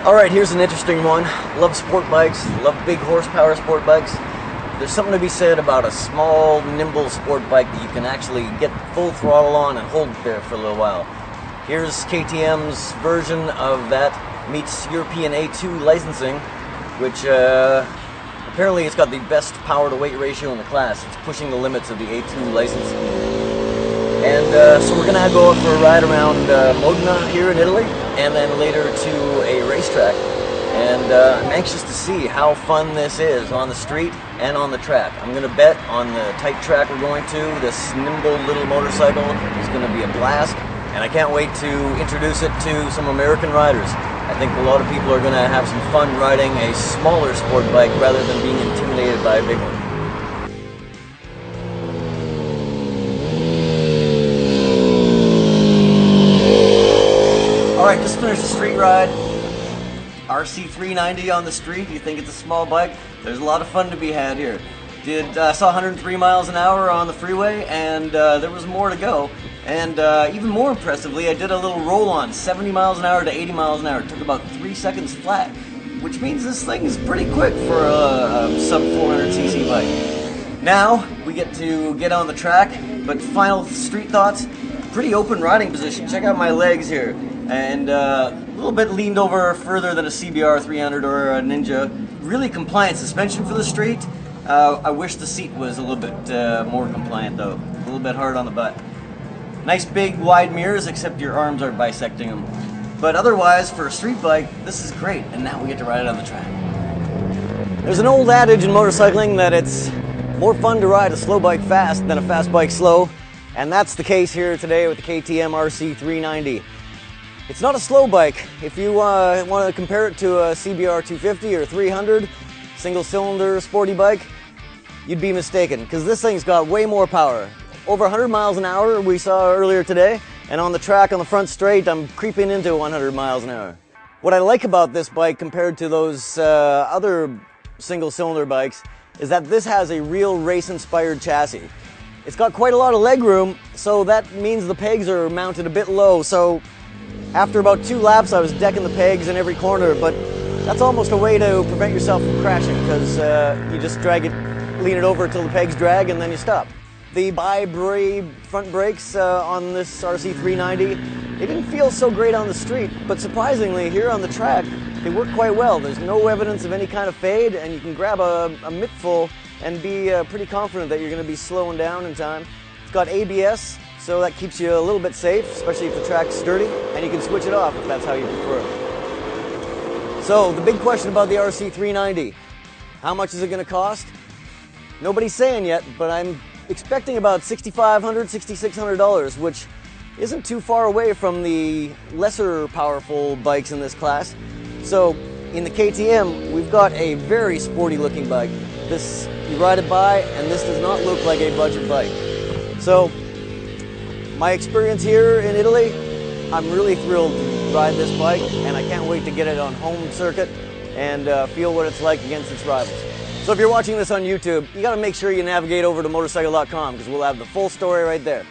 Alright, here's an interesting one. Love sport bikes, love big horsepower sport bikes. There's something to be said about a small, nimble sport bike that you can actually get full throttle on and hold there for a little while. Here's KTM's version of that, meets European A2 licensing, which apparently it's got the best power to weight ratio in the class. It's pushing the limits of the A2 license. And so we're going to go for a ride around Modena here in Italy, and then later to a racetrack. And I'm anxious to see how fun this is on the street and on the track. I'm going to bet on the tight track we're going to, this nimble little motorcycle is going to be a blast, and I can't wait to introduce it to some American riders. I think a lot of people are going to have some fun riding a smaller sport bike rather than being intimidated by a big one. Alright, just finished the street ride. RC390 on the street. You think it's a small bike? There's a lot of fun to be had here. Saw 103 miles an hour on the freeway, and there was more to go. And even more impressively, I did a little roll-on, 70 miles an hour to 80 miles an hour. It took about 3 seconds flat, which means this thing is pretty quick for a sub 400cc bike. Now, we get to get on the track, but final street thoughts, pretty open riding position. Check out my legs here. And a little bit leaned over further than a CBR 300 or a Ninja. Really compliant suspension for the street. I wish the seat was a little bit more compliant though. A little bit hard on the butt. Nice big wide mirrors, except your arms are bisecting them. But otherwise, for a street bike, this is great. And now we get to ride it on the track. There's an old adage in motorcycling that it's more fun to ride a slow bike fast than a fast bike slow. And that's the case here today with the KTM RC390. It's not a slow bike. If you want to compare it to a CBR 250 or 300 single-cylinder sporty bike, you'd be mistaken, because this thing's got way more power. Over 100 miles an hour we saw earlier today, and on the track on the front straight I'm creeping into 100 miles an hour. What I like about this bike compared to those other single-cylinder bikes is that this has a real race-inspired chassis. It's got quite a lot of leg room, so that means the pegs are mounted a bit low, so after about 2 laps, I was decking the pegs in every corner, but that's almost a way to prevent yourself from crashing, because you just lean it over until the pegs drag, and then you stop. The bi-brave front brakes on this RC390, they didn't feel so great on the street, but surprisingly, here on the track, they work quite well. There's no evidence of any kind of fade, and you can grab a mittful and be pretty confident that you're going to be slowing down in time. It's got ABS. So that keeps you a little bit safe, especially if the track's sturdy, and you can switch it off if that's how you prefer. So the big question about the RC390, how much is it going to cost? Nobody's saying yet, but I'm expecting about $6,500, $6,600, which isn't too far away from the lesser powerful bikes in this class. So in the KTM, we've got a very sporty looking bike. This, you ride it by, and this does not look like a budget bike. So my experience here in Italy, I'm really thrilled to ride this bike, and I can't wait to get it on home circuit and feel what it's like against its rivals. So if you're watching this on YouTube, you got to make sure you navigate over to motorcycle.com, because we'll have the full story right there.